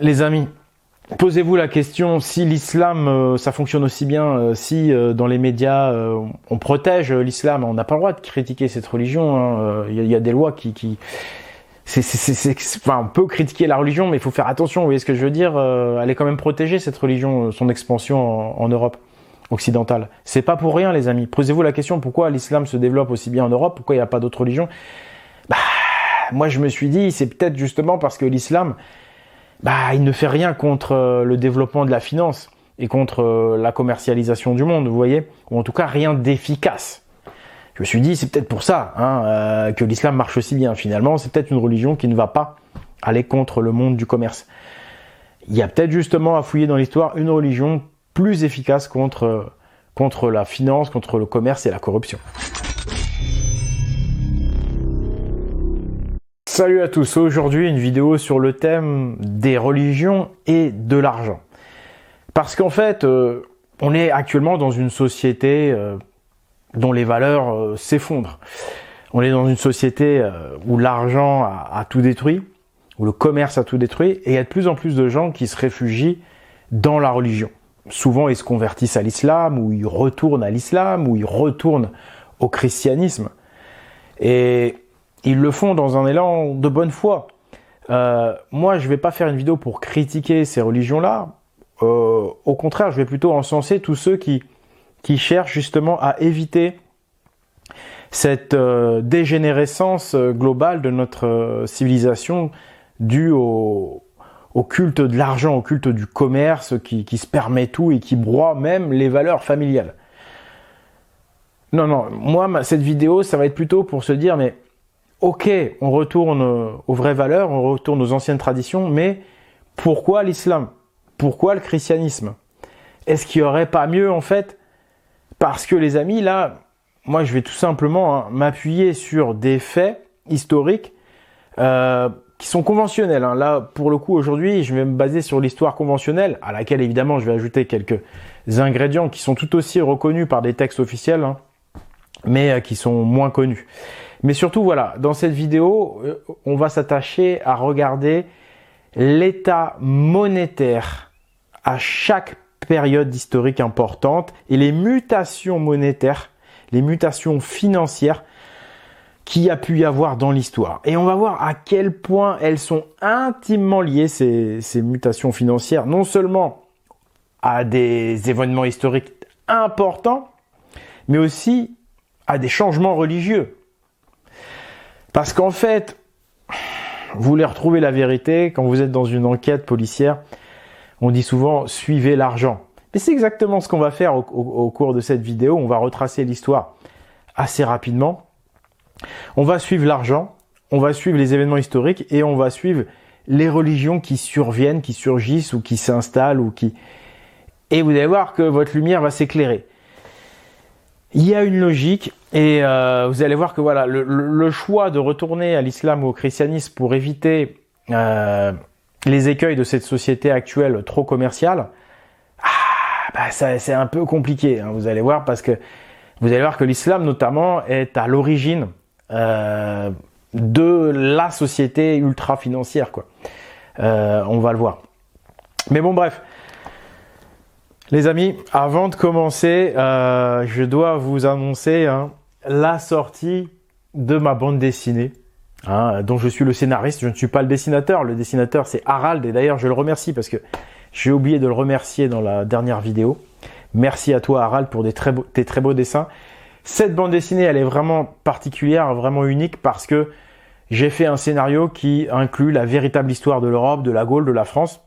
Les amis, posez-vous la question si l'islam, ça fonctionne aussi bien, si dans les médias, on protège l'islam, on n'a pas le droit de critiquer cette religion. Il y a des lois qui enfin, on peut critiquer la religion, mais il faut faire attention. Vous voyez ce que je veux dire? Elle est quand même protégée, cette religion, son expansion en Europe occidentale. C'est pas pour rien, les amis. Posez-vous la question pourquoi l'islam se développe aussi bien en Europe, pourquoi il n'y a pas d'autres religions. Moi, je me suis dit, c'est peut-être justement parce que l'islam, il ne fait rien contre le développement de la finance et contre la commercialisation du monde, vous voyez, ou en tout cas rien d'efficace. Je me suis dit, c'est peut-être pour ça que l'islam marche aussi bien. Finalement, c'est peut-être une religion qui ne va pas aller contre le monde du commerce. Il y a peut-être justement à fouiller dans l'histoire une religion plus efficace contre la finance, contre le commerce et la corruption. Salut à tous, aujourd'hui une vidéo sur le thème des religions et de l'argent. Parce qu'en fait, on est actuellement dans une société dont les valeurs s'effondrent. On est dans une société où l'argent a tout détruit, où le commerce a tout détruit, et il y a de plus en plus de gens qui se réfugient dans la religion. Souvent, ils se convertissent à l'islam, ou ils retournent à l'islam, ou ils retournent au christianisme. Et ils le font dans un élan de bonne foi. Moi, je ne vais pas faire une vidéo pour critiquer ces religions-là. Au contraire, je vais plutôt encenser tous ceux qui cherchent justement à éviter cette dégénérescence globale de notre civilisation due au culte de l'argent, au culte du commerce qui se permet tout et qui broie même les valeurs familiales. Non, moi, cette vidéo, ça va être plutôt pour se dire, mais ok, on retourne aux vraies valeurs, on retourne aux anciennes traditions, mais pourquoi l'islam? Pourquoi le christianisme? Est-ce qu'il n'y aurait pas mieux en fait? Parce que les amis, là, moi je vais tout simplement m'appuyer sur des faits historiques qui sont conventionnels. Là, pour le coup, aujourd'hui, je vais me baser sur l'histoire conventionnelle, à laquelle évidemment je vais ajouter quelques ingrédients qui sont tout aussi reconnus par des textes officiels, mais qui sont moins connus. Mais surtout, voilà, dans cette vidéo, on va s'attacher à regarder l'état monétaire à chaque période historique importante et les mutations monétaires, les mutations financières qu'il y a pu y avoir dans l'histoire. Et on va voir à quel point elles sont intimement liées, ces mutations financières, non seulement à des événements historiques importants, mais aussi à des changements religieux. Parce qu'en fait, vous voulez retrouver la vérité, quand vous êtes dans une enquête policière, on dit souvent « suivez l'argent ». Mais c'est exactement ce qu'on va faire au cours de cette vidéo. On va retracer l'histoire assez rapidement. On va suivre l'argent, on va suivre les événements historiques et on va suivre les religions qui surviennent, qui surgissent ou qui s'installent. Et vous allez voir que votre lumière va s'éclairer. Il y a une logique et vous allez voir que voilà, le choix de retourner à l'islam ou au christianisme pour éviter les écueils de cette société actuelle trop commerciale, c'est un peu compliqué. Vous allez voir parce que vous allez voir que l'islam notamment est à l'origine de la société ultra financière, quoi. On va le voir. Mais bon, bref. Les amis, avant de commencer, je dois vous annoncer la sortie de ma bande dessinée, dont je suis le scénariste. Je ne suis pas le dessinateur. Le dessinateur, c'est Harald. Et d'ailleurs, je le remercie parce que j'ai oublié de le remercier dans la dernière vidéo. Merci à toi, Harald, pour tes très beaux dessins. Cette bande dessinée, elle est vraiment particulière, vraiment unique parce que j'ai fait un scénario qui inclut la véritable histoire de l'Europe, de la Gaule, de la France.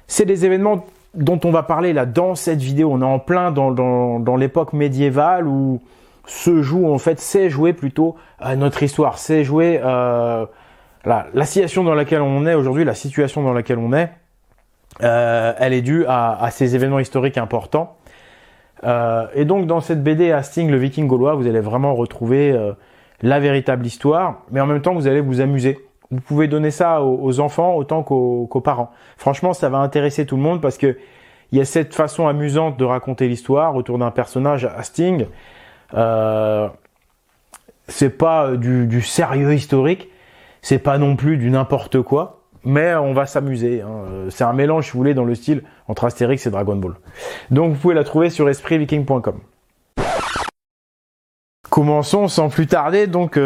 C'est des événements dont on va parler là dans cette vidéo. On est en plein dans l'époque médiévale où s'est joué plutôt notre histoire, s'est joué la situation dans laquelle on est aujourd'hui, la situation dans laquelle on est, elle est due à ces événements historiques importants. Et donc dans cette BD Hasting, le Viking gaulois, vous allez vraiment retrouver la véritable histoire, mais en même temps vous allez vous amuser. Vous pouvez donner ça aux enfants autant qu'aux parents. Franchement, ça va intéresser tout le monde parce que il y a cette façon amusante de raconter l'histoire autour d'un personnage, Hasting. C'est pas du sérieux historique, c'est pas non plus du n'importe quoi. mais on va s'amuser. C'est un mélange, si vous voulez, dans le style entre Astérix et Dragon Ball. Donc vous pouvez la trouver sur espritviking.com. Commençons sans plus tarder donc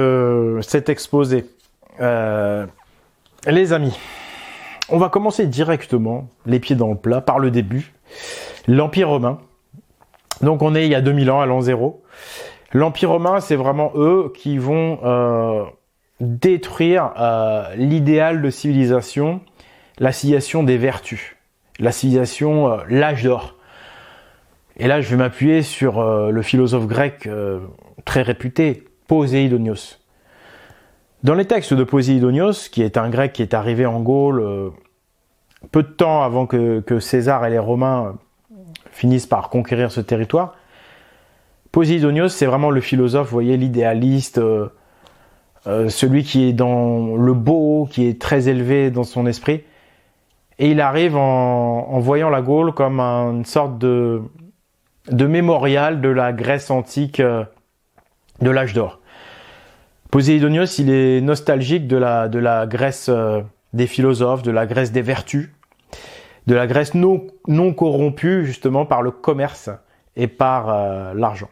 cet exposé. Les amis, on va commencer directement, les pieds dans le plat, par le début. L'Empire romain. Donc on est il y a 2000 ans, à l'an 0. L'Empire romain, c'est vraiment eux qui vont détruire l'idéal de civilisation, la civilisation des vertus, la civilisation, l'âge d'or. Et là, je vais m'appuyer sur le philosophe grec très réputé, Poséidonios. Dans les textes de Poséidonios, qui est un grec qui est arrivé en Gaule peu de temps avant que César et les Romains finissent par conquérir ce territoire, Poséidonios, c'est vraiment le philosophe, vous voyez, l'idéaliste, celui qui est dans le beau, qui est très élevé dans son esprit. Et il arrive en voyant la Gaule comme une sorte de mémorial de la Grèce antique, de l'âge d'or. Poséidonios, il est nostalgique de la Grèce des philosophes, de la Grèce des vertus, de la Grèce non corrompue justement par le commerce et par l'argent,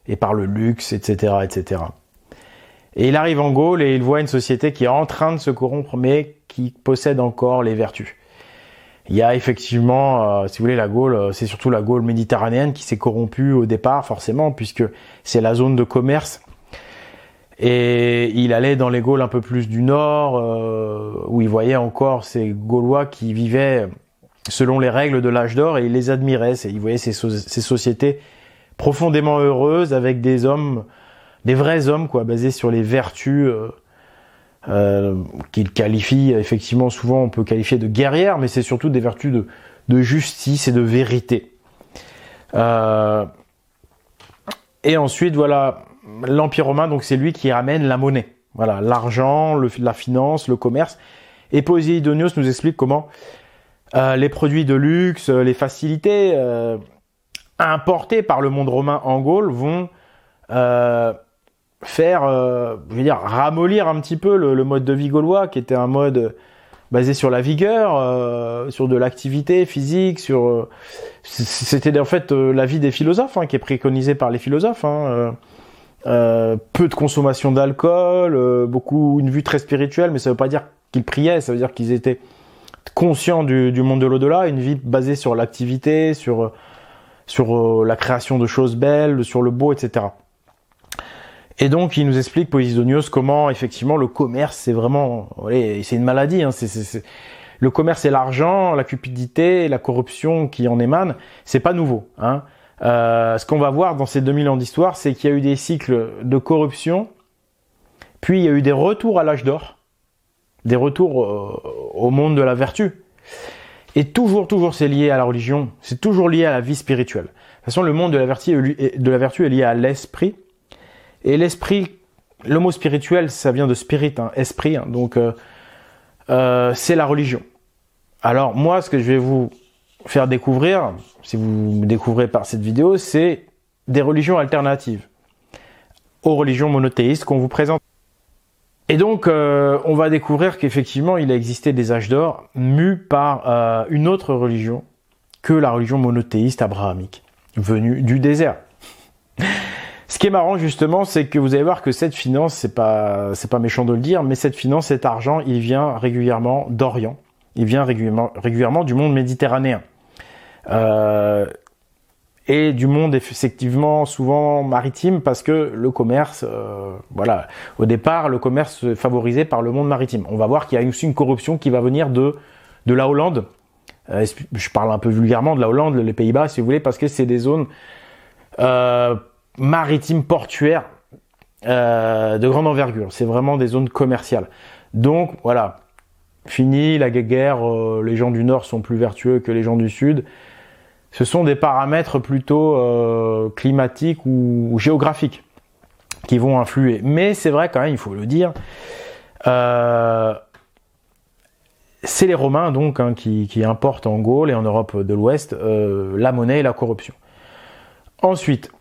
et par le luxe, etc., etc. Et il arrive en Gaule et il voit une société qui est en train de se corrompre, mais qui possède encore les vertus. Il y a effectivement, si vous voulez, la Gaule, c'est surtout la Gaule méditerranéenne qui s'est corrompue au départ, forcément, puisque c'est la zone de commerce. Et il allait dans les Gaules un peu plus du nord, où il voyait encore ces Gaulois qui vivaient selon les règles de l'âge d'or, et il les admirait. Il voyait ces sociétés profondément heureuses, avec des hommes, des vrais hommes, quoi, basés sur les vertus qu'il qualifie, effectivement, souvent on peut qualifier de guerrières, mais c'est surtout des vertus de justice et de vérité. Et ensuite, voilà, l'Empire romain, donc c'est lui qui ramène la monnaie. Voilà, l'argent, la finance, le commerce. Et Poséidonios nous explique comment les produits de luxe, les facilités importées par le monde romain en Gaule vont faire, je veux dire, ramollir un petit peu le mode de vie gaulois, qui était un mode basé sur la vigueur, sur de l'activité physique, c'était en fait la vie des philosophes, qui est préconisée par les philosophes. Peu de consommation d'alcool, une vue très spirituelle, mais ça veut pas dire qu'ils priaient, ça veut dire qu'ils étaient conscients du monde de l'au-delà, une vie basée sur l'activité, sur la création de choses belles, sur le beau, etc. Et donc, il nous explique, Poséidonios, comment, effectivement, le commerce, c'est vraiment, c'est une maladie, le commerce et l'argent, la cupidité, la corruption qui en émane, c'est pas nouveau, ce qu'on va voir dans ces 2000 ans d'histoire, c'est qu'il y a eu des cycles de corruption, puis il y a eu des retours à l'âge d'or, des retours au monde de la vertu. Et toujours, c'est lié à la religion, c'est toujours lié à la vie spirituelle. De toute façon, le monde de la vertu est lié à l'esprit. Et l'esprit, le mot spirituel, ça vient de spirit, esprit, donc c'est la religion. Alors moi, ce que je vais vous faire découvrir, si vous me découvrez par cette vidéo, c'est des religions alternatives aux religions monothéistes qu'on vous présente. Et donc, on va découvrir qu'effectivement, il a existé des âges d'or mus par une autre religion que la religion monothéiste abrahamique, venue du désert. Ce qui est marrant justement, c'est que vous allez voir que cette finance, c'est pas méchant de le dire, mais cette finance, cet argent, il vient régulièrement d'Orient, il vient régulièrement du monde méditerranéen. Et du monde effectivement souvent maritime, parce que le commerce, au départ, le commerce est favorisé par le monde maritime. On va voir qu'il y a aussi une corruption qui va venir de la Hollande. Je parle un peu vulgairement de la Hollande, les Pays-Bas, si vous voulez, parce que c'est des zones maritimes, portuaires, de grande envergure. C'est vraiment des zones commerciales. Donc, voilà. Fini la guerre, les gens du Nord sont plus vertueux que les gens du Sud. Ce sont des paramètres plutôt climatiques ou géographiques qui vont influer. Mais c'est vrai quand même, il faut le dire, c'est les Romains donc qui importent en Gaule et en Europe de l'Ouest la monnaie et la corruption. Ensuite,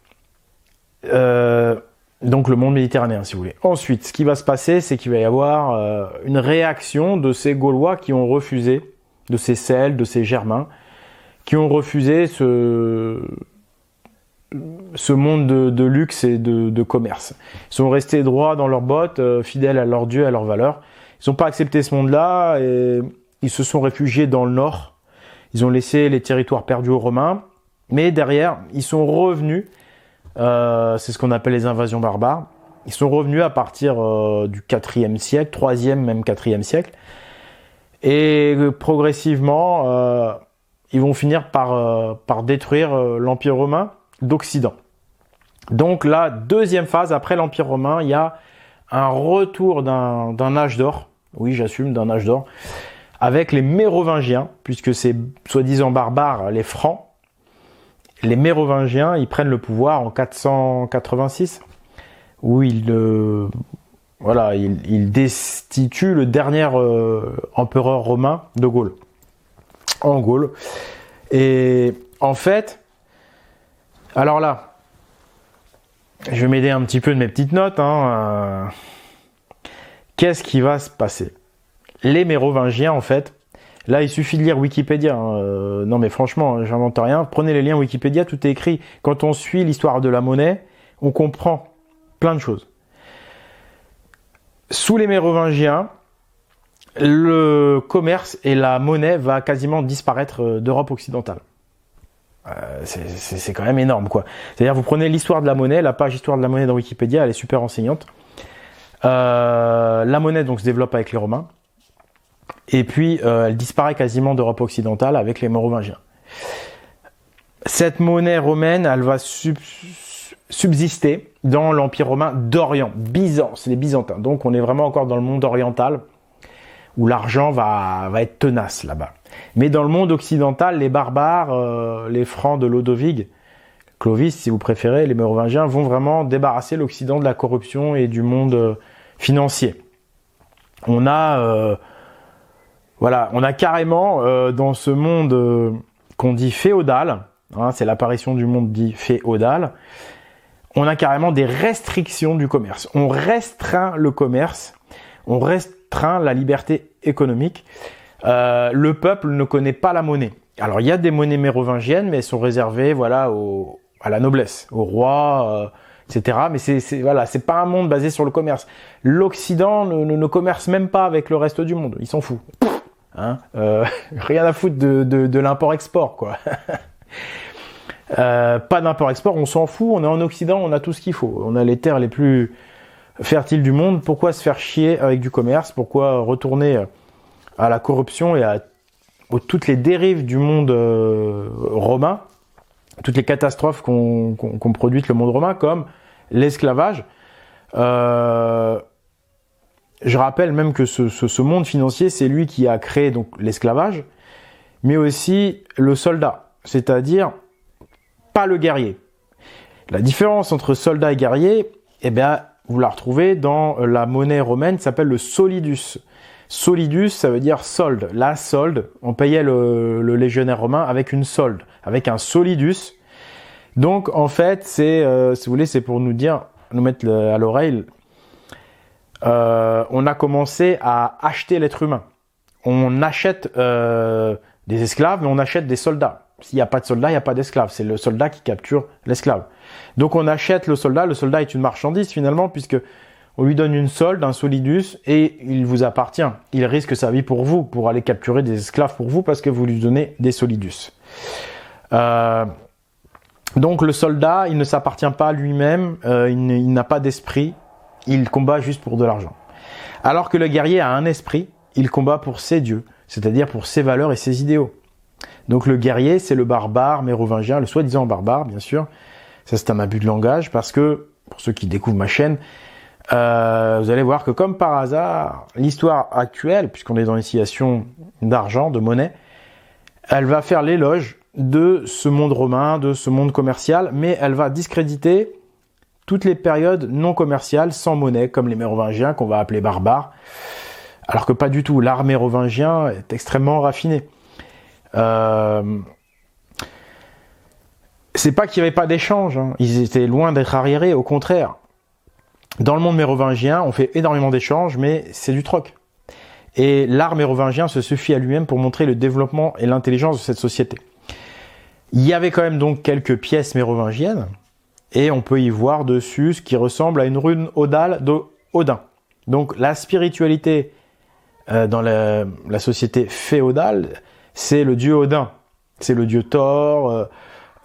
Donc le monde méditerranéen, si vous voulez. Ensuite, ce qui va se passer, c'est qu'il va y avoir une réaction de ces Gaulois qui ont refusé, de ces Celtes, de ces Germains, qui ont refusé ce monde de luxe et de commerce. Ils sont restés droits dans leurs bottes, fidèles à leur Dieu, à leurs valeurs. Ils n'ont pas accepté ce monde-là et ils se sont réfugiés dans le nord. Ils ont laissé les territoires perdus aux Romains, mais derrière, ils sont revenus. C'est ce qu'on appelle les invasions barbares. Ils sont revenus à partir du 4e siècle, 3e, même 4e siècle. Et progressivement, ils vont finir par détruire l'Empire romain d'Occident. Donc la deuxième phase, après l'Empire romain, il y a un retour d'un âge d'or. Oui, j'assume, d'un âge d'or. Avec les Mérovingiens, puisque c'est soi-disant barbares, les Francs. Les Mérovingiens, ils prennent le pouvoir en 486, où ils destituent le dernier empereur romain de Gaule, en Gaule. Et en fait, alors là, je vais m'aider un petit peu de mes petites notes. Qu'est-ce qui va se passer? Les Mérovingiens, en fait, là, il suffit de lire Wikipédia. Non, mais franchement, j'invente rien. Prenez les liens Wikipédia, tout est écrit. Quand on suit l'histoire de la monnaie, on comprend plein de choses. Sous les Mérovingiens, le commerce et la monnaie va quasiment disparaître d'Europe occidentale. C'est quand même énorme, quoi. C'est-à-dire, vous prenez l'histoire de la monnaie, la page histoire de la monnaie dans Wikipédia, elle est super enseignante. La monnaie, donc, se développe avec les Romains. Et puis, elle disparaît quasiment d'Europe occidentale avec les Mérovingiens. Cette monnaie romaine, elle va subsister dans l'Empire romain d'Orient, Byzance, les Byzantins. Donc, on est vraiment encore dans le monde oriental, où l'argent va être tenace là-bas. Mais dans le monde occidental, les barbares, les Francs de Lodovig, Clovis, si vous préférez, les Mérovingiens, vont vraiment débarrasser l'Occident de la corruption et du monde financier. On a carrément dans ce monde qu'on dit féodal, c'est l'apparition du monde dit féodal, on a carrément des restrictions du commerce. On restreint le commerce, on restreint la liberté économique. Le peuple ne connaît pas la monnaie. Alors il y a des monnaies mérovingiennes, mais elles sont réservées à la noblesse, au roi, etc. Mais c'est pas un monde basé sur le commerce. L'Occident ne commerce même pas avec le reste du monde. Ils s'en foutent. Rien à foutre de l'import-export, quoi. Pas d'import-export, on s'en fout. On est en Occident, on a tout ce qu'il faut. On a les terres les plus fertiles du monde. Pourquoi se faire chier avec du commerce? Pourquoi retourner à la corruption et à toutes les dérives du monde romain, toutes les catastrophes qu'ont produites le monde romain, comme l'esclavage. Je rappelle même que ce monde financier, c'est lui qui a créé donc l'esclavage, mais aussi le soldat, c'est-à-dire pas le guerrier. La différence entre soldat et guerrier, vous la retrouvez dans la monnaie romaine qui s'appelle le solidus. Solidus, ça veut dire solde. La solde, on payait le légionnaire romain avec une solde, avec un solidus. Donc en fait, si vous voulez, c'est pour nous mettre à l'oreille. On a commencé à acheter l'être humain. On achète des esclaves, mais on achète des soldats. S'il n'y a pas de soldat, il n'y a pas d'esclave. C'est le soldat qui capture l'esclave. Donc on achète le soldat. Le soldat est une marchandise finalement, puisque on lui donne une solde, un solidus, et il vous appartient. Il risque sa vie pour vous, pour aller capturer des esclaves pour vous, parce que vous lui donnez des solidus. Donc le soldat, il ne s'appartient pas à lui-même, il n'a pas d'esprit, il combat juste pour de l'argent. Alors que le guerrier a un esprit, il combat pour ses dieux, c'est-à-dire pour ses valeurs et ses idéaux. Donc le guerrier, c'est le barbare mérovingien, le soi-disant barbare, bien sûr. Ça, c'est un abus de langage, parce que, pour ceux qui découvrent ma chaîne, vous allez voir que comme par hasard, l'histoire actuelle, puisqu'on est dans une situation d'argent, de monnaie, elle va faire l'éloge de ce monde romain, de ce monde commercial, mais elle va discréditer toutes les périodes non commerciales sans monnaie, comme les Mérovingiens qu'on va appeler barbares, alors que pas du tout. L'art mérovingien est extrêmement raffiné. C'est pas qu'il n'y avait pas d'échange, ils étaient loin d'être arriérés, au contraire. Dans le monde mérovingien, on fait énormément d'échanges, mais c'est du troc. Et l'art mérovingien se suffit à lui-même pour montrer le développement et l'intelligence de cette société. Il y avait quand même donc quelques pièces mérovingiennes, et on peut y voir dessus ce qui ressemble à une rune odale d'Odin. Donc la spiritualité dans la société féodale, c'est le dieu Odin, c'est le dieu Thor.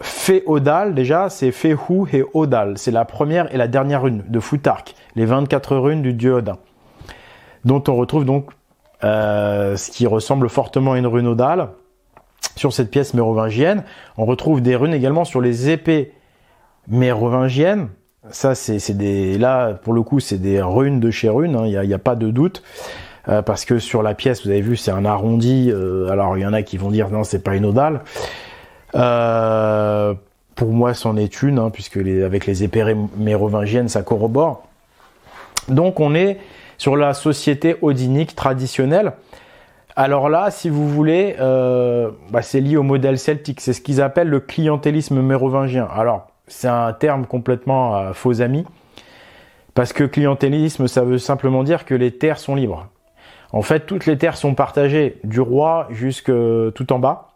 Féodal, déjà, c'est Féhu et Odal. C'est la première et la dernière rune de Futhark, les 24 runes du dieu Odin, dont on retrouve donc ce qui ressemble fortement à une rune Odal sur cette pièce mérovingienne. On retrouve des runes également sur les épées mérovingiennes. Ça, là, pour le coup, c'est des runes de chez runes, il n'y a pas de doute. Parce que sur la pièce, vous avez vu, c'est un arrondi. Alors, il y en a qui vont dire non, c'est pas une Odal. Pour moi, c'en est une, puisque avec les épées mérovingiennes, ça corrobore. Donc, on est sur la société odinique traditionnelle. Alors là, si vous voulez, c'est lié au modèle celtique. C'est ce qu'ils appellent le clientélisme mérovingien. Alors, c'est un terme complètement faux ami, parce que clientélisme, ça veut simplement dire que les terres sont libres. En fait, toutes les terres sont partagées, du roi jusque tout en bas.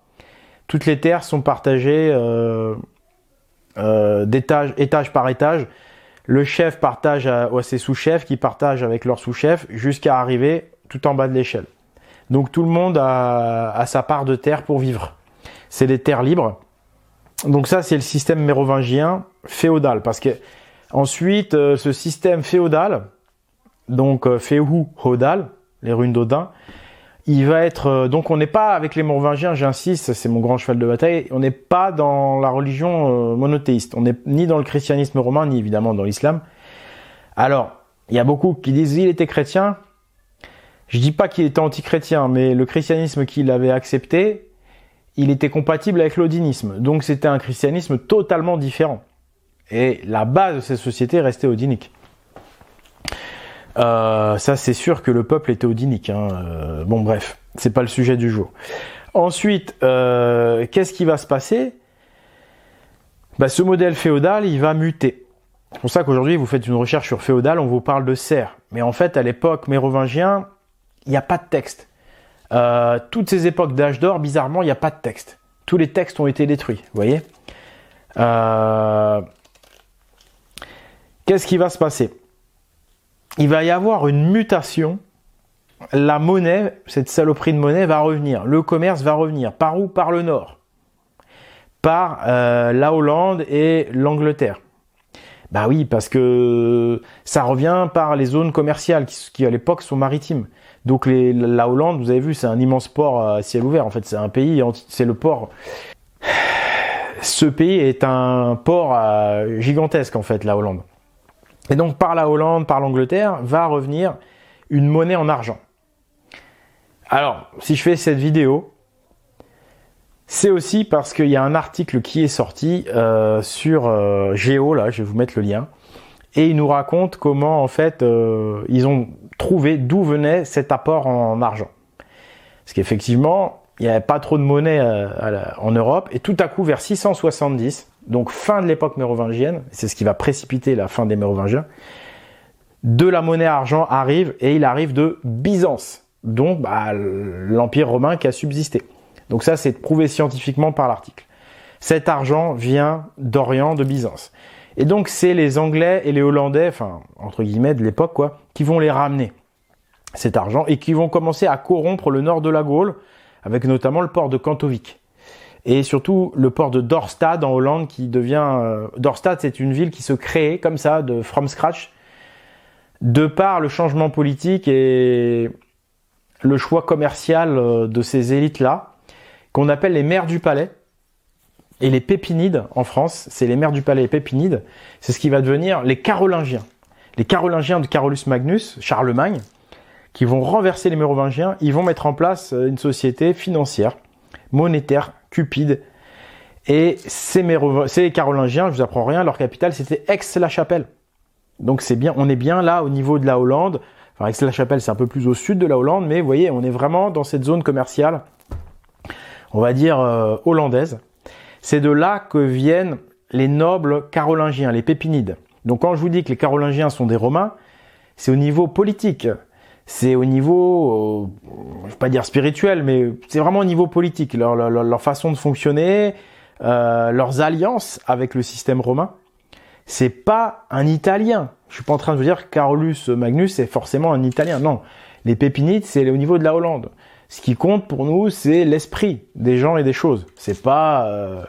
Toutes les terres sont partagées étage par étage. Le chef partage à ses sous-chefs qui partagent avec leurs sous-chefs jusqu'à arriver tout en bas de l'échelle. Donc tout le monde a sa part de terre pour vivre. C'est des terres libres. Donc ça, c'est le système mérovingien féodal. Parce que ensuite, ce système féodal, donc Féhu Hodal, les runes d'Odin, il va être... donc on n'est pas avec les mérovingiens, j'insiste, c'est mon grand cheval de bataille, on n'est pas dans la religion monothéiste. On n'est ni dans le christianisme romain, ni évidemment dans l'islam. Alors, il y a beaucoup qui disent il était chrétien. Je dis pas qu'il était anti-chrétien, mais le christianisme qu'il avait accepté, il était compatible avec l'odinisme. Donc c'était un christianisme totalement différent. Et la base de cette société restait odinique. Ça c'est sûr que le peuple était odinique. Bon bref, c'est pas le sujet du jour. Ensuite, qu'est-ce qui va se passer ? Ce modèle féodal, il va muter. C'est pour ça qu'aujourd'hui, vous faites une recherche sur féodal, on vous parle de serfs. Mais en fait, à l'époque mérovingien, il n'y a pas de texte. Toutes ces époques d'âge d'or, bizarrement, il n'y a pas de texte. Tous les textes ont été détruits, vous voyez. Qu'est-ce qui va se passer ? Il va y avoir une mutation. La monnaie, cette saloperie de monnaie va revenir. Le commerce va revenir. Par où ? Par le nord. Par la Hollande et l'Angleterre. Bah oui, parce que ça revient par les zones commerciales qui à l'époque sont maritimes. Donc la Hollande, vous avez vu, c'est un immense port à ciel ouvert. En fait, c'est un pays, c'est le port. Ce pays est un port gigantesque en fait, la Hollande. Et donc par la Hollande, par l'Angleterre, va revenir une monnaie en argent. Alors, si je fais cette vidéo, c'est aussi parce qu'il y a un article qui est sorti sur Géo, là, je vais vous mettre le lien, et il nous raconte comment en fait ils ont trouvé d'où venait cet apport en argent. Parce qu'effectivement, il n'y avait pas trop de monnaie en Europe, et tout à coup vers 670, donc fin de l'époque mérovingienne, c'est ce qui va précipiter la fin des Mérovingiens, de la monnaie argent arrive, et il arrive de Byzance, donc l'Empire romain qui a subsisté. Donc ça, c'est prouvé scientifiquement par l'article. Cet argent vient d'Orient, de Byzance. Et donc, c'est les Anglais et les Hollandais, enfin, entre guillemets, de l'époque, quoi, qui vont les ramener, cet argent, et qui vont commencer à corrompre le nord de la Gaule, avec notamment le port de Kantovik. Et surtout, le port de Dorstad en Hollande, qui devient... Dorstad, c'est une ville qui se crée, comme ça, from scratch, de par le changement politique et le choix commercial de ces élites-là, qu'on appelle les maires du palais, et les pépinides en France, c'est les maires du palais et pépinides, c'est ce qui va devenir les Carolingiens. Les Carolingiens de Carolus Magnus, Charlemagne, qui vont renverser les Mérovingiens, ils vont mettre en place une société financière, monétaire, cupide, et ces Carolingiens, je vous apprends rien, leur capitale c'était Aix-la-Chapelle. Donc c'est bien, on est bien là au niveau de la Hollande, enfin Aix-la-Chapelle c'est un peu plus au sud de la Hollande, mais vous voyez, on est vraiment dans cette zone commerciale, on va dire hollandaise. C'est de là que viennent les nobles carolingiens, les pépinides. Donc quand je vous dis que les Carolingiens sont des Romains, c'est au niveau politique. C'est au niveau, je ne vais pas dire spirituel, mais c'est vraiment au niveau politique. Leur façon de fonctionner, leurs alliances avec le système romain. C'est pas un Italien. Je suis pas en train de vous dire que Carolus Magnus est forcément un Italien. Non, les Pépinides, c'est au niveau de la Hollande. Ce qui compte pour nous, c'est l'esprit des gens et des choses. C'est pas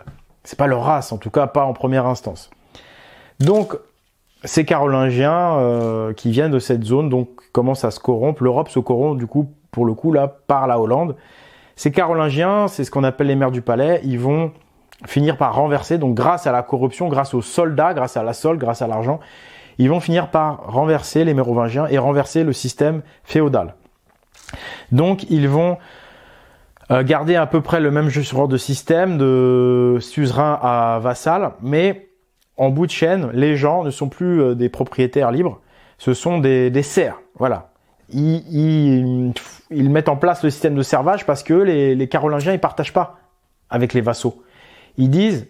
leur race, en tout cas pas en première instance. Donc, ces Carolingiens qui viennent de cette zone, donc commencent à se corrompre. L'Europe se corrompt du coup, pour le coup là, par la Hollande. Ces Carolingiens, c'est ce qu'on appelle les maires du palais. Ils vont finir par renverser, donc grâce à la corruption, grâce aux soldats, grâce à la solde, grâce à l'argent, ils vont finir par renverser les Mérovingiens et renverser le système féodal. Donc ils vont garder à peu près le même genre de système de suzerain à vassal, mais en bout de chaîne, les gens ne sont plus des propriétaires libres, ce sont des serfs. Voilà. Ils mettent en place le système de servage parce que les Carolingiens, ils partagent pas avec les vassaux. Ils disent,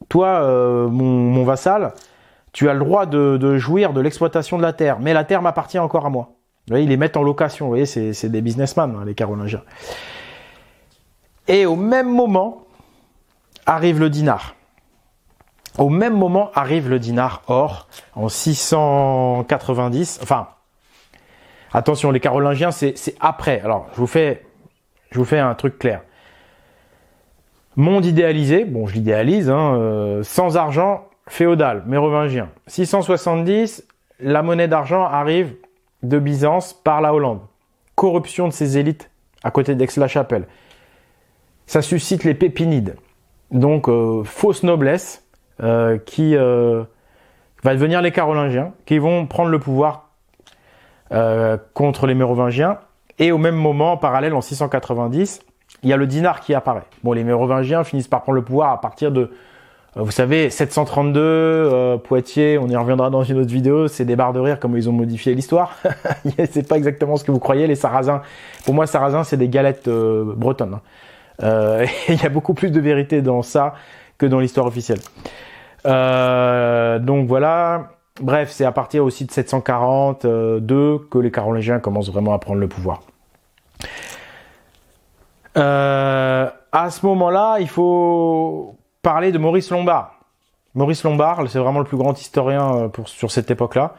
toi, mon vassal, tu as le droit de jouir de l'exploitation de la terre, mais la terre m'appartient encore à moi. Vous voyez, ils les mettent en location. Vous voyez, c'est des businessmen, hein, les Carolingiens. Et au même moment, arrive le dinar. Au même moment, arrive le dinar or, en 690. Enfin, attention, les Carolingiens, c'est après. Alors, je vous fais un truc clair. Monde idéalisé, bon je l'idéalise, sans argent, féodal, mérovingien. 670, la monnaie d'argent arrive de Byzance par la Hollande. Corruption de ses élites à côté d'Aix-la-Chapelle. Ça suscite les Pépinides. Donc fausse noblesse qui va devenir les Carolingiens, qui vont prendre le pouvoir contre les Mérovingiens. Et au même moment, en parallèle, en 690, il y a le dinar qui apparaît. Bon, les Mérovingiens finissent par prendre le pouvoir à partir de, vous savez, 732, Poitiers, on y reviendra dans une autre vidéo, c'est des barres de rire comme ils ont modifié l'histoire. C'est pas exactement ce que vous croyez, les Sarrasins. Pour moi, Sarrasins, c'est des galettes bretonnes. Il y a beaucoup plus de vérité dans ça que dans l'histoire officielle. Donc voilà. Bref, c'est à partir aussi de 742 que les Carolingiens commencent vraiment à prendre le pouvoir. À ce moment-là, il faut parler de Maurice Lombard. Maurice Lombard, c'est vraiment le plus grand historien sur cette époque-là.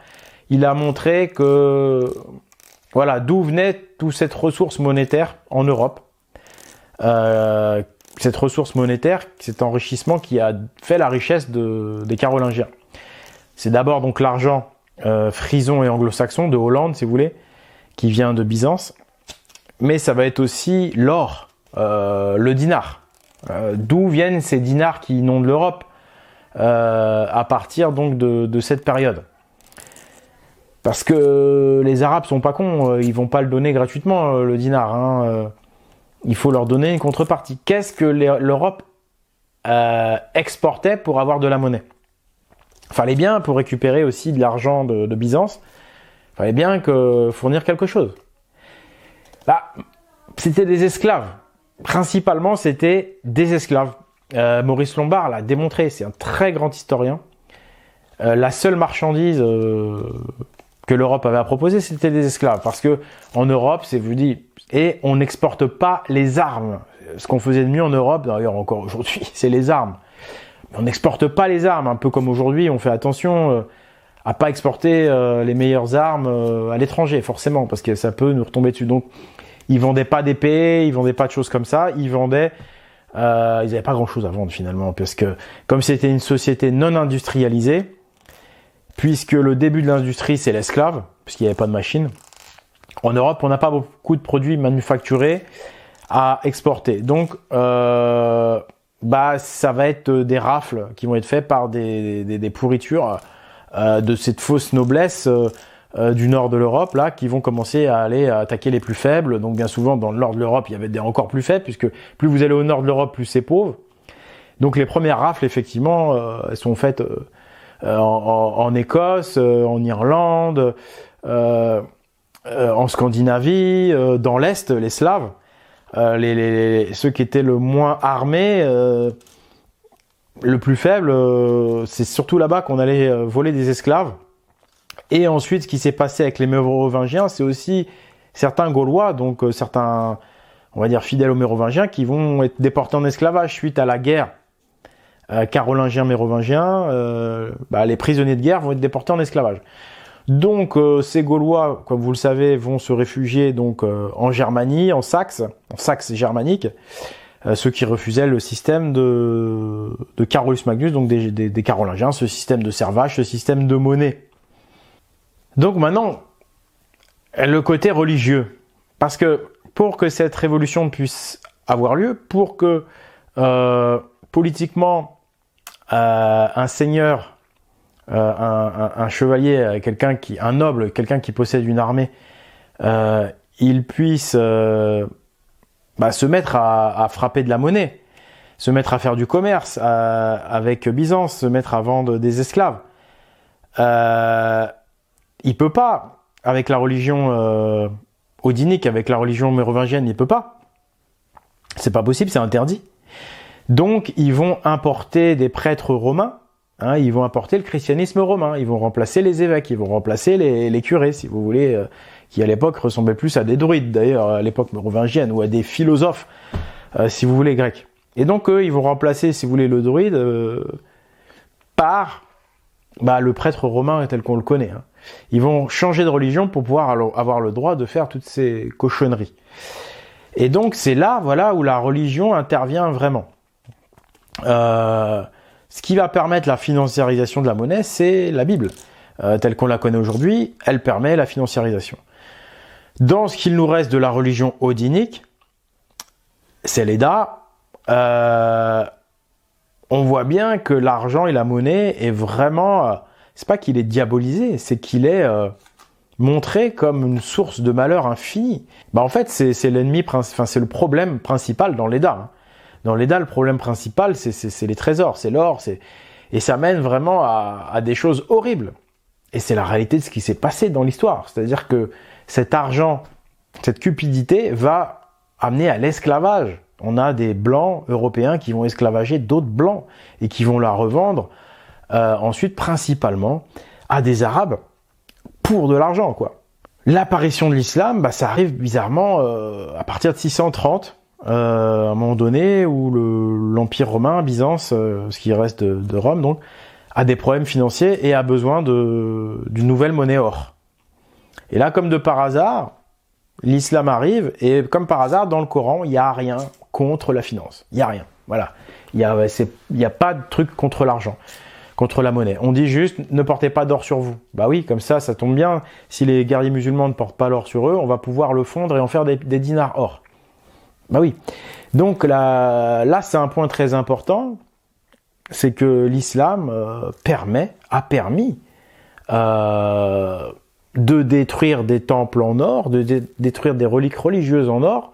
Il a montré que, voilà, d'où venait toute cette ressource monétaire en Europe. Cette ressource monétaire, cet enrichissement qui a fait la richesse des Carolingiens. C'est d'abord donc l'argent frison et anglo-saxon de Hollande, si vous voulez, qui vient de Byzance. Mais ça va être aussi l'or, le dinar. D'où viennent ces dinars qui inondent l'Europe à partir donc de cette période. Parce que les Arabes sont pas cons, ils vont pas le donner gratuitement, le dinar. Il faut leur donner une contrepartie. Qu'est-ce que l'Europe exportait pour avoir de la monnaie? Fallait bien, pour récupérer aussi de l'argent de Byzance, fallait bien fournir quelque chose. Bah, c'était des esclaves. Principalement, c'était des esclaves. Maurice Lombard l'a démontré, c'est un très grand historien. La seule marchandise que l'Europe avait à proposer, c'était des esclaves. Parce que en Europe, c'est vous dit, et on n'exporte pas les armes. Ce qu'on faisait de mieux en Europe, d'ailleurs encore aujourd'hui, c'est les armes. Mais on n'exporte pas les armes, un peu comme aujourd'hui, on fait attention à pas exporter les meilleures armes à l'étranger, forcément, parce que ça peut nous retomber dessus. Donc, ils vendaient pas d'épées, ils vendaient pas de choses comme ça, ils vendaient, ils avaient pas grand chose à vendre finalement, parce que comme c'était une société non industrialisée, puisque le début de l'industrie c'est l'esclave, puisqu'il n'y avait pas de machine, en Europe on n'a pas beaucoup de produits manufacturés à exporter. Donc, ça va être des rafles qui vont être faites par des pourritures de cette fausse noblesse du nord de l'Europe, là, qui vont commencer à aller attaquer les plus faibles. Donc bien souvent, dans le nord de l'Europe, il y avait des encore plus faibles, puisque plus vous allez au nord de l'Europe, plus c'est pauvre. Donc les premières rafles, effectivement, elles sont faites en Écosse, en Irlande, en Scandinavie, dans l'Est, les Slaves, ceux qui étaient le moins armés, le plus faible, c'est surtout là-bas qu'on allait voler des esclaves. Et ensuite, ce qui s'est passé avec les Mérovingiens, c'est aussi certains Gaulois, donc certains, on va dire, fidèles aux Mérovingiens, qui vont être déportés en esclavage suite à la guerre carolingien-mérovingien. Les prisonniers de guerre vont être déportés en esclavage. Donc, ces Gaulois, comme vous le savez, vont se réfugier donc en Germanie, en Saxe germanique, ceux qui refusaient le système de Carolus Magnus, donc des Carolingiens, ce système de servage, ce système de monnaie. Donc maintenant, le côté religieux. Parce que pour que cette révolution puisse avoir lieu, pour que politiquement un seigneur, un chevalier, un noble, quelqu'un qui possède une armée, il puisse se mettre à frapper de la monnaie, se mettre à faire du commerce avec Byzance, se mettre à vendre des esclaves. Il peut pas, avec la religion odinique, avec la religion mérovingienne, il peut pas. C'est pas possible, c'est interdit. Donc, ils vont importer des prêtres romains, ils vont importer le christianisme romain, ils vont remplacer les évêques, ils vont remplacer les curés, si vous voulez, qui à l'époque ressemblaient plus à des druides, d'ailleurs, à l'époque mérovingienne, ou à des philosophes, si vous voulez, grecs. Et donc, eux, ils vont remplacer, si vous voulez, le druide par le prêtre romain tel qu'on le connaît. Ils vont changer de religion pour pouvoir avoir le droit de faire toutes ces cochonneries. Et donc, c'est là, voilà, où la religion intervient vraiment. Ce qui va permettre la financiarisation de la monnaie, c'est la Bible. Telle qu'on la connaît aujourd'hui, elle permet la financiarisation. Dans ce qu'il nous reste de la religion odinique, c'est l'Eda, on voit bien que l'argent et la monnaie est vraiment... c'est pas qu'il est diabolisé, c'est qu'il est montré comme une source de malheur infini. En fait, c'est l'ennemi, c'est le problème principal dans l'Eda. Dans l'Eda, le problème principal, c'est les trésors, c'est l'or, et ça mène vraiment à des choses horribles. Et c'est la réalité de ce qui s'est passé dans l'histoire. C'est-à-dire que cet argent, cette cupidité va amener à l'esclavage. On a des blancs européens qui vont esclavager d'autres blancs et qui vont la revendre ensuite principalement à des Arabes pour de l'argent, quoi. L'apparition de l'islam, ça arrive bizarrement à partir de 630, à un moment donné où l'Empire romain, Byzance, ce qui reste de Rome, donc, a des problèmes financiers et a besoin d'une nouvelle monnaie or. Et là, comme de par hasard, l'islam arrive et comme par hasard, dans le Coran, il n'y a rien contre la finance. Il n'y a rien. Voilà. Il n'y a pas de truc contre l'argent, contre la monnaie. On dit juste, ne portez pas d'or sur vous. Oui, comme ça tombe bien. Si les guerriers musulmans ne portent pas l'or sur eux, on va pouvoir le fondre et en faire des dinars or. Oui. Donc là, c'est un point très important. C'est que l'islam a permis de détruire des temples en or, de détruire des reliques religieuses en or,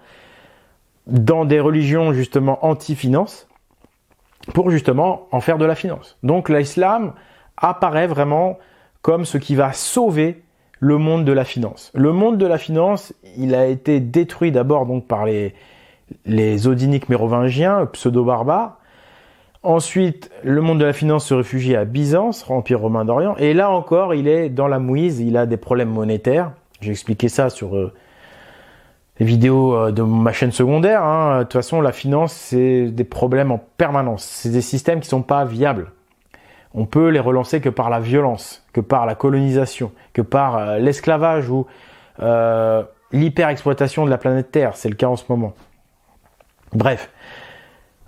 dans des religions justement anti-finance, pour justement en faire de la finance. Donc l'islam apparaît vraiment comme ce qui va sauver le monde de la finance. Le monde de la finance, il a été détruit d'abord donc par les odiniques mérovingiens, pseudo-barbares. Ensuite, le monde de la finance se réfugie à Byzance, Empire romain d'Orient, et là encore, il est dans la mouise, il a des problèmes monétaires. J'ai expliqué ça sur les vidéos de ma chaîne secondaire. De toute façon, la finance, c'est des problèmes en permanence. C'est des systèmes qui sont pas viables. On peut les relancer que par la violence, que par la colonisation, que par l'esclavage ou l'hyper-exploitation de la planète Terre. C'est le cas en ce moment. Bref.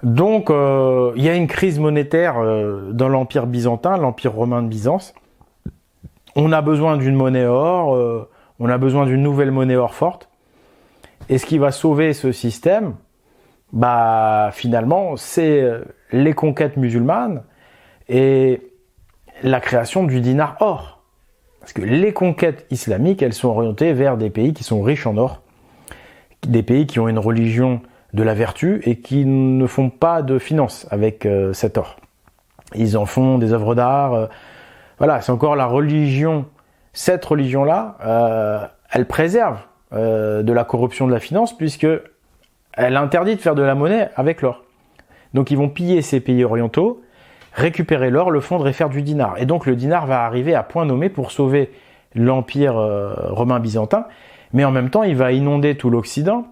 Donc, il y a une crise monétaire dans l'Empire byzantin, l'Empire romain de Byzance. On a besoin d'une monnaie or, on a besoin d'une nouvelle monnaie or forte. Et ce qui va sauver ce système, finalement, c'est les conquêtes musulmanes et la création du dinar or. Parce que les conquêtes islamiques, elles sont orientées vers des pays qui sont riches en or, des pays qui ont une religion de la vertu et qui ne font pas de finance avec cet or. Ils en font des œuvres d'art. Voilà, c'est encore la religion. Cette religion-là, elle préserve de la corruption de la finance puisque elle interdit de faire de la monnaie avec l'or. Donc ils vont piller ces pays orientaux récupérer l'or, le fondre et faire du dinar. Et donc le dinar va arriver à point nommé pour sauver l'Empire romain byzantin, mais en même temps il va inonder tout l'Occident,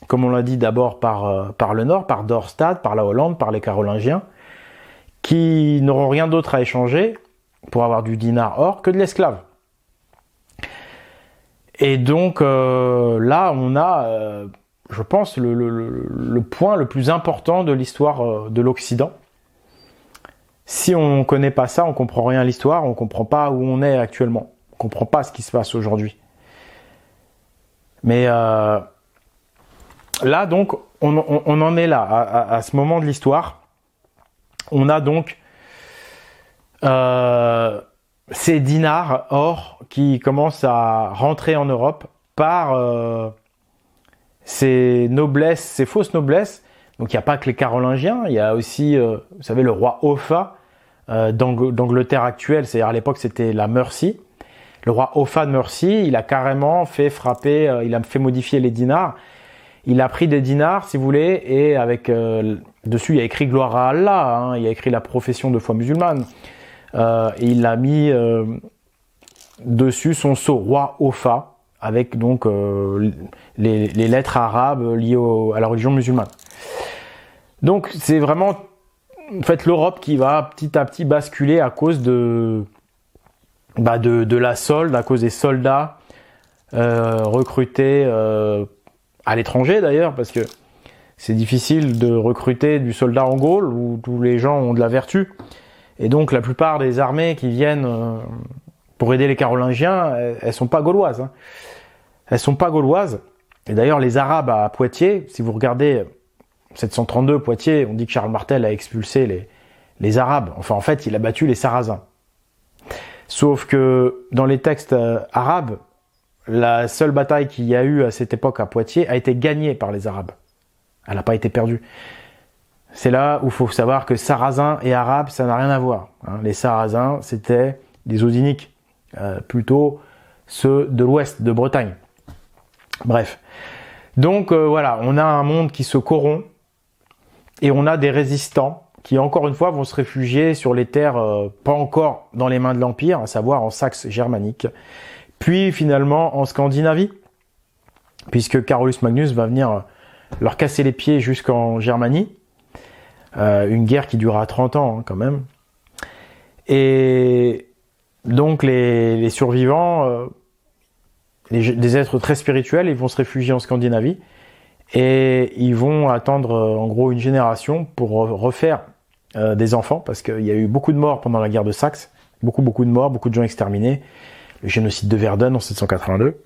comme on l'a dit d'abord par le nord, par Dorstad, par la Hollande, par les Carolingiens, qui n'auront rien d'autre à échanger pour avoir du dinar or que de l'esclave. Et donc là on a, je pense, le point le plus important de l'histoire de l'Occident. Si on ne connaît pas ça, on ne comprend rien à l'histoire, on ne comprend pas où on est actuellement, on ne comprend pas ce qui se passe aujourd'hui. Mais là donc, on en est là, à ce moment de l'histoire. On a donc ces dinars or qui commencent à rentrer en Europe par ces noblesses, ces fausses noblesses. Donc il n'y a pas que les Carolingiens, il y a aussi, vous savez, le roi Offa d'Angleterre actuelle, c'est-à-dire à l'époque c'était la Mercie. Le roi Offa de Mercie, il a carrément fait frapper, il a fait modifier les dinars. Il a pris des dinars, si vous voulez, et avec dessus il y a écrit gloire à Allah, hein, il y a écrit la profession de foi musulmane. Et il a mis dessus son sceau, roi Offa, avec donc les lettres arabes liées à la religion musulmane. Donc c'est vraiment en fait l'Europe qui va petit à petit basculer à cause de la solde, à cause des soldats recrutés à l'étranger d'ailleurs, parce que c'est difficile de recruter du soldat en Gaule où tous les gens ont de la vertu. Et donc la plupart des armées qui viennent pour aider les Carolingiens, elles sont pas gauloises. Hein. Elles sont pas gauloises. Et d'ailleurs les Arabes à Poitiers, si vous regardez 732 Poitiers, on dit que Charles Martel a expulsé les Arabes. Enfin en fait il a battu les Sarrasins. Sauf que dans les textes arabes, la seule bataille qu'il y a eu à cette époque à Poitiers a été gagnée par les Arabes. Elle n'a pas été perdue. C'est là où il faut savoir que Sarrasins et Arabes, ça n'a rien à voir. Hein. Les Sarrasins, c'était des Odiniques, plutôt ceux de l'ouest, de Bretagne. Bref. Donc voilà, on a un monde qui se corrompt et on a des résistants qui, encore une fois, vont se réfugier sur les terres pas encore dans les mains de l'Empire, à savoir en Saxe germanique, puis finalement en Scandinavie, puisque Carolus Magnus va venir leur casser les pieds jusqu'en Germanie, une guerre qui durera 30 ans hein, quand même. Et donc les survivants, des êtres très spirituels, ils vont se réfugier en Scandinavie et ils vont attendre en gros une génération pour refaire des enfants, parce qu'il y a eu beaucoup de morts pendant la guerre de Saxe, beaucoup de morts, beaucoup de gens exterminés, le génocide de Verdun en 782.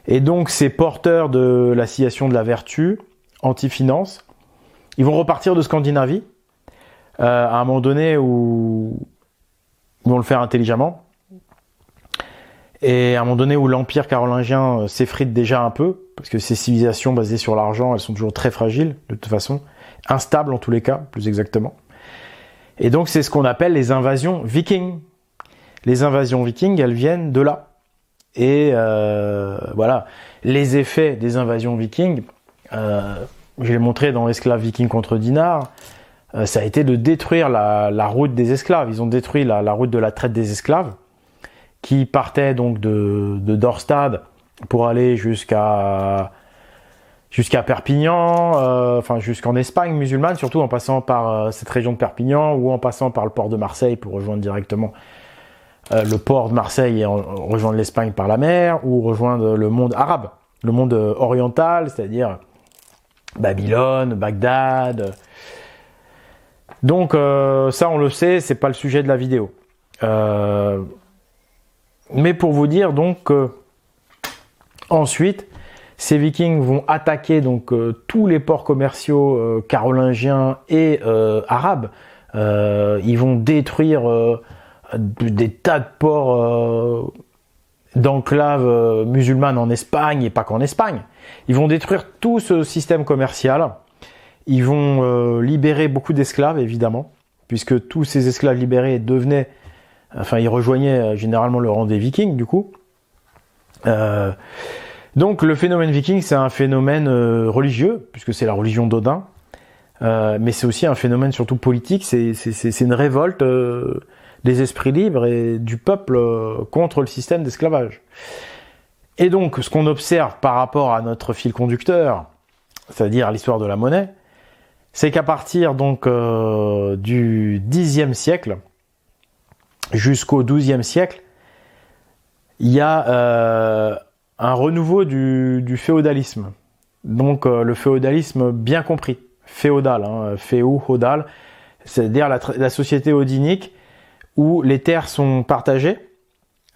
Et donc ces porteurs de la sciation de la vertu, anti-finance, ils vont repartir de Scandinavie à un moment donné où ils vont le faire intelligemment, et à un moment donné où l'empire carolingien s'effrite déjà un peu, parce que ces civilisations basées sur l'argent, elles sont toujours très fragiles de toute façon, instables en tous les cas, plus exactement. Et donc c'est ce qu'on appelle les invasions vikings. Les invasions vikings, elles viennent de là. Et voilà, les effets des invasions vikings, je l'ai montré dans Esclaves vikings contre dinars, ça a été de détruire la route des esclaves. Ils ont détruit la route de la traite des esclaves, qui partait donc de Dorstad pour aller jusqu'à Perpignan, enfin jusqu'en Espagne musulmane, surtout en passant par cette région de Perpignan ou en passant par le port de Marseille pour rejoindre directement le port de Marseille et rejoindre l'Espagne par la mer, ou rejoindre le monde arabe, le monde oriental, c'est-à-dire Babylone, Bagdad. Donc ça on le sait, c'est pas le sujet de la vidéo. Mais pour vous dire donc ensuite ces Vikings vont attaquer donc tous les ports commerciaux carolingiens et arabes. Ils vont détruire des tas de ports d'enclaves musulmanes en Espagne, et pas qu'en Espagne. Ils vont détruire tout ce système commercial. Ils vont libérer beaucoup d'esclaves, évidemment, puisque tous ces esclaves libérés ils rejoignaient généralement le rang des Vikings, du coup. Donc le phénomène viking, c'est un phénomène religieux, puisque c'est la religion d'Odin. mais c'est aussi un phénomène surtout politique, c'est une révolte des esprits libres et du peuple contre le système d'esclavage. Et donc, ce qu'on observe par rapport à notre fil conducteur, c'est-à-dire l'histoire de la monnaie, c'est qu'à partir donc du Xe siècle jusqu'au XIIe siècle, il y a un renouveau du féodalisme. Donc le féodalisme bien compris, féodal, féodal, c'est-à-dire la société odinique où les terres sont partagées,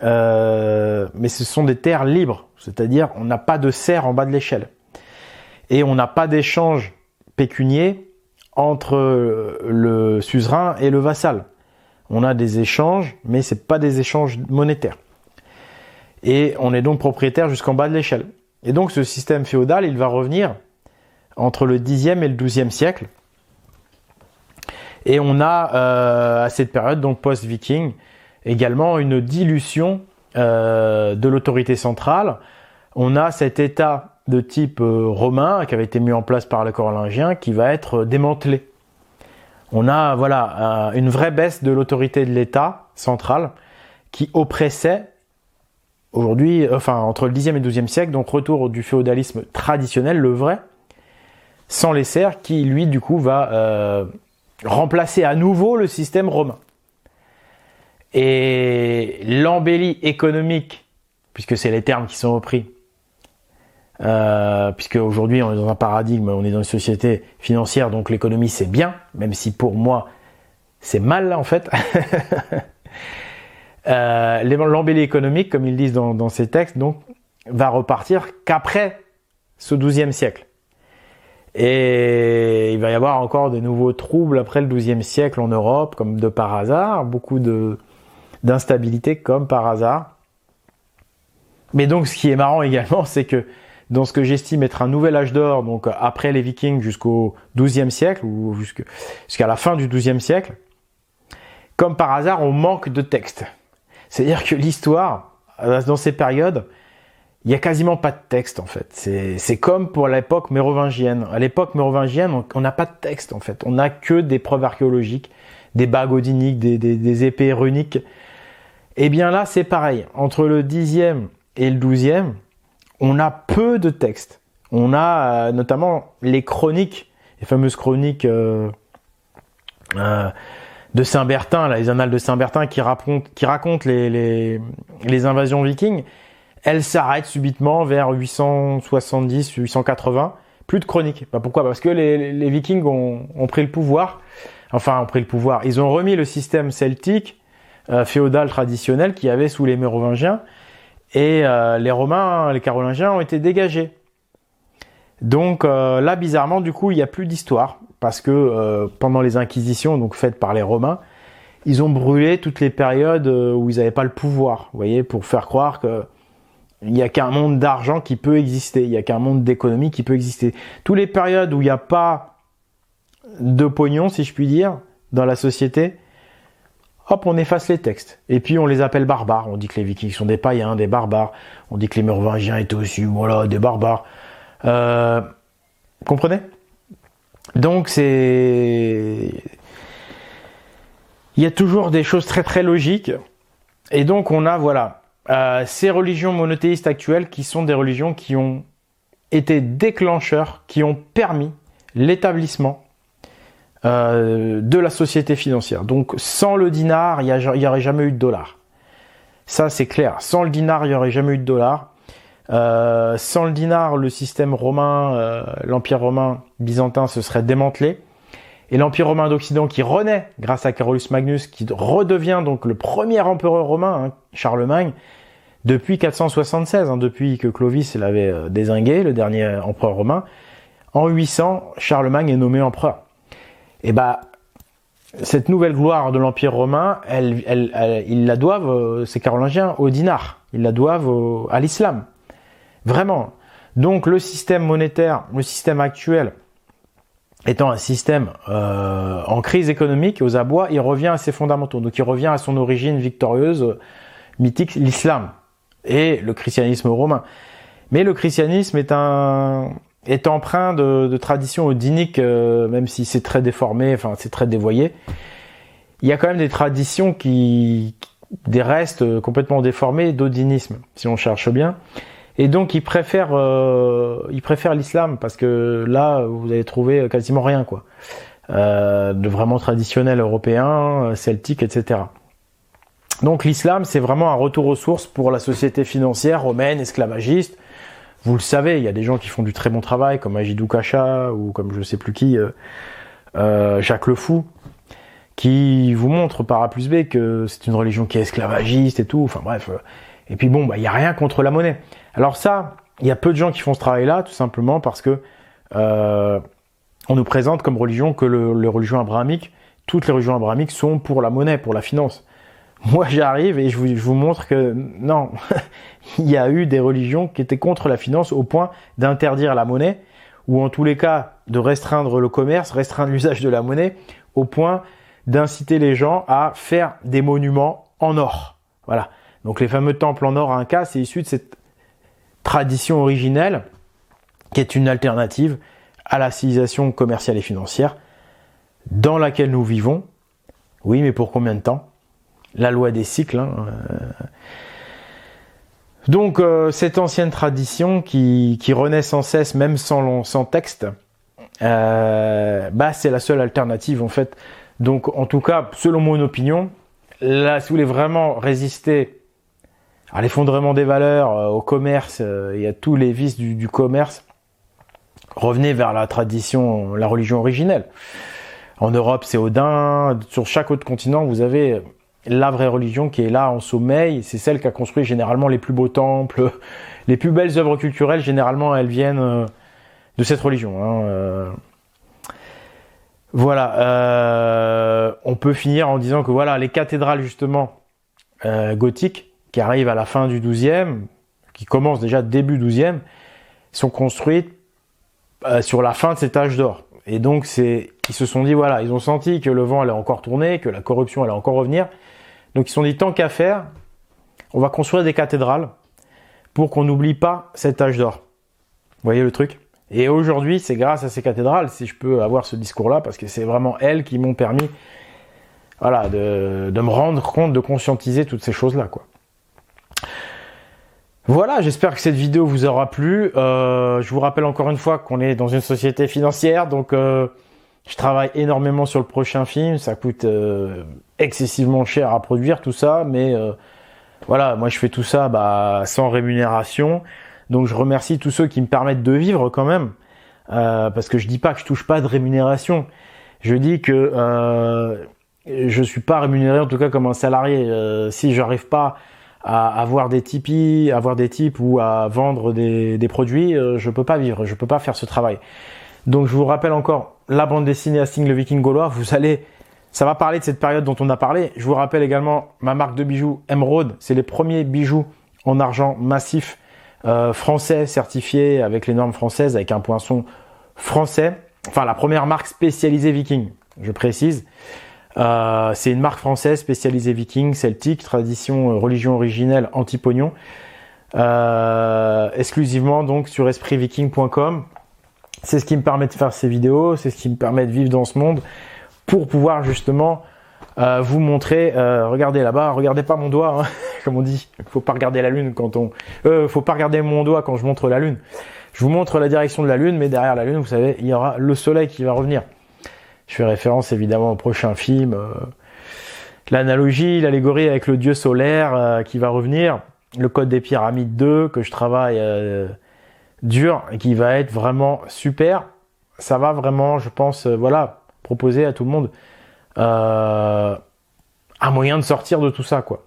mais ce sont des terres libres, c'est-à-dire on n'a pas de serfs en bas de l'échelle. Et on n'a pas d'échange pécunier entre le suzerain et le vassal. On a des échanges, mais c'est pas des échanges monétaires. Et on est donc propriétaire jusqu'en bas de l'échelle. Et donc ce système féodal, il va revenir entre le Xe et le XIIe siècle. Et on a à cette période, donc post-viking, également une dilution de l'autorité centrale. On a cet État de type romain qui avait été mis en place par les Carolingiens qui va être démantelé. On a une vraie baisse de l'autorité de l'État central qui oppressait aujourd'hui, entre le Xe et le XIIe siècle, donc retour du féodalisme traditionnel, le vrai, sans les serfs, qui lui du coup va remplacer à nouveau le système romain. Et l'embellie économique, puisque c'est les termes qui sont repris, puisque aujourd'hui on est dans un paradigme, on est dans une société financière, donc l'économie c'est bien, même si pour moi c'est mal en fait. L'embellie économique, comme ils disent dans ces textes, donc va repartir qu'après ce XIIe siècle. Et il va y avoir encore de nouveaux troubles après le XIIe siècle en Europe, comme de par hasard, beaucoup d'instabilité comme par hasard. Mais donc ce qui est marrant également, c'est que dans ce que j'estime être un nouvel âge d'or, donc après les Vikings jusqu'au XIIe siècle, ou jusqu'à la fin du XIIe siècle, comme par hasard, on manque de textes. C'est-à-dire que l'histoire, dans ces périodes, il n'y a quasiment pas de texte en fait. C'est comme pour l'époque mérovingienne. À l'époque mérovingienne, on n'a pas de texte en fait. On n'a que des preuves archéologiques, des bagues odiniques, des épées runiques. Et bien là, c'est pareil. Entre le Xe et le XIIe, on a peu de textes. On a notamment les chroniques, les fameuses chroniques de Saint-Bertin, les annales de Saint-Bertin qui racontent les invasions vikings. Elles s'arrêtent subitement vers 870, 880. Plus de chroniques. Pourquoi ? Parce que les vikings ont pris le pouvoir. Enfin, ont pris le pouvoir. Ils ont remis le système celtique, féodal traditionnel qu'il y avait sous les Mérovingiens. Et les Romains, les Carolingiens ont été dégagés. Donc là, bizarrement, du coup, il n'y a plus d'histoire. Parce que pendant les inquisitions donc faites par les Romains, ils ont brûlé toutes les périodes où ils n'avaient pas le pouvoir. Vous voyez, pour faire croire que il n'y a qu'un monde d'argent qui peut exister. Il n'y a qu'un monde d'économie qui peut exister. Toutes les périodes où il n'y a pas de pognon, si je puis dire, dans la société, hop, on efface les textes. Et puis on les appelle barbares. On dit que les Vikings sont des païens, des barbares. On dit que les Mérovingiens étaient aussi, voilà, des barbares. Comprenez ? Donc il y a toujours des choses très très logiques. Et donc on a, ces religions monothéistes actuelles qui sont des religions qui ont été déclencheurs, qui ont permis l'établissement de la société financière. Donc sans le dinar, il n'y aurait jamais eu de dollar. Ça c'est clair. Sans le dinar, il n'y aurait jamais eu de dollar. Sans le dinar, le système romain, l'empire romain byzantin se serait démantelé. Et l'empire romain d'Occident qui renaît grâce à Carolus Magnus, qui redevient donc le premier empereur romain, Charlemagne, depuis 476, depuis que Clovis l'avait dézingué, le dernier empereur romain. En 800, Charlemagne est nommé empereur. Et cette nouvelle gloire de l'empire romain, ils la doivent, ces Carolingiens, au dinar. Ils la doivent à l'islam. Vraiment. Donc le système monétaire, le système actuel, étant un système en crise économique, aux abois, il revient à ses fondamentaux. Donc il revient à son origine victorieuse, mythique, l'islam et le christianisme romain. Mais le christianisme est empreint de traditions odiniques, même si c'est très déformé, enfin c'est très dévoyé. Il y a quand même des traditions des restes complètement déformés d'odinisme, si on cherche bien. Et donc ils préfèrent l'islam parce que là vous allez trouver quasiment rien, quoi, de vraiment traditionnel européen, celtique, etc. Donc l'islam, c'est vraiment un retour aux sources pour la société financière romaine, esclavagiste. Vous le savez, il y a des gens qui font du très bon travail, comme Agidou Kacha ou comme je sais plus qui, Jacques Le Fou, qui vous montrent par A plus B que c'est une religion qui est esclavagiste et tout. Enfin bref. Et puis bon, il y a rien contre la monnaie. Alors ça, il y a peu de gens qui font ce travail-là, tout simplement parce que on nous présente comme religion que les religions abrahamiques, toutes les religions abrahamiques sont pour la monnaie, pour la finance. Moi, j'arrive et je vous montre que non, il y a eu des religions qui étaient contre la finance au point d'interdire la monnaie, ou en tous les cas de restreindre le commerce, restreindre l'usage de la monnaie, au point d'inciter les gens à faire des monuments en or. Voilà. Donc les fameux temples en or à Inca, c'est issu de cette tradition originelle qui est une alternative à la civilisation commerciale et financière dans laquelle nous vivons. Oui, mais pour combien de temps ? La loi des cycles. Donc cette ancienne tradition qui renaît sans cesse, même sans texte, c'est la seule alternative en fait. Donc en tout cas, selon mon opinion, là, si vous voulez vraiment résister à l'effondrement des valeurs, au commerce et à tous les vices du commerce, revenez vers la tradition, la religion originelle. En Europe, c'est Odin. Sur chaque autre continent, vous avez la vraie religion qui est là en sommeil. C'est celle qui a construit généralement les plus beaux temples, les plus belles œuvres culturelles. Généralement, elles viennent de cette religion. Voilà. On peut finir en disant que voilà, les cathédrales justement gothiques qui arrivent à la fin du XIIe, qui commencent déjà début XIIe, sont construites sur la fin de cet âge d'or. Et donc ils se sont dit voilà, ils ont senti que le vent allait encore tourner, que la corruption allait encore revenir. Donc ils se sont dit tant qu'à faire, on va construire des cathédrales pour qu'on n'oublie pas cet âge d'or. Vous voyez le truc ? Et aujourd'hui, c'est grâce à ces cathédrales, si je peux avoir ce discours-là, parce que c'est vraiment elles qui m'ont permis, voilà, de me rendre compte, de conscientiser toutes ces choses-là, quoi. Voilà, j'espère que cette vidéo vous aura plu. Je vous rappelle encore une fois qu'on est dans une société financière, donc je travaille énormément sur le prochain film. Ça coûte excessivement cher à produire tout ça, mais voilà, moi je fais tout ça sans rémunération. Donc je remercie tous ceux qui me permettent de vivre quand même, parce que je dis pas que je touche pas de rémunération. Je dis que je suis pas rémunéré en tout cas comme un salarié. Si j'arrive pas à avoir des Tipeee, avoir des tips ou à vendre des produits, je peux pas vivre, je peux pas faire ce travail. Donc je vous rappelle encore la bande dessinée Asting le Viking gaulois. Ça va parler de cette période dont on a parlé. Je vous rappelle également ma marque de bijoux Emeraude. C'est les premiers bijoux en argent massif français certifiés avec les normes françaises, avec un poinçon français. Enfin la première marque spécialisée Viking, je précise. C'est une marque française spécialisée Viking, celtique, tradition, religion originelle, anti-pognon. Exclusivement donc sur espritviking.com. C'est ce qui me permet de faire ces vidéos, c'est ce qui me permet de vivre dans ce monde pour pouvoir justement vous montrer. Regardez là-bas, regardez pas mon doigt, hein, comme on dit. Faut pas regarder la lune faut pas regarder mon doigt quand je montre la lune. Je vous montre la direction de la lune, mais derrière la lune, vous savez, il y aura le soleil qui va revenir. Je fais référence évidemment au prochain film, l'analogie, l'allégorie avec le dieu solaire qui va revenir, le code des pyramides 2 que je travaille dur et qui va être vraiment super. Ça va vraiment, je pense, proposer à tout le monde un moyen de sortir de tout ça, quoi.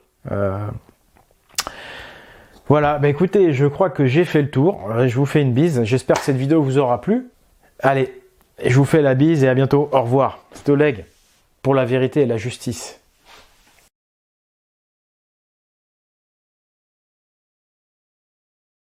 Voilà, écoutez, je crois que j'ai fait le tour. Je vous fais une bise. J'espère que cette vidéo vous aura plu. Allez. Je vous fais la bise et à bientôt. Au revoir. Stoleg pour la vérité et la justice.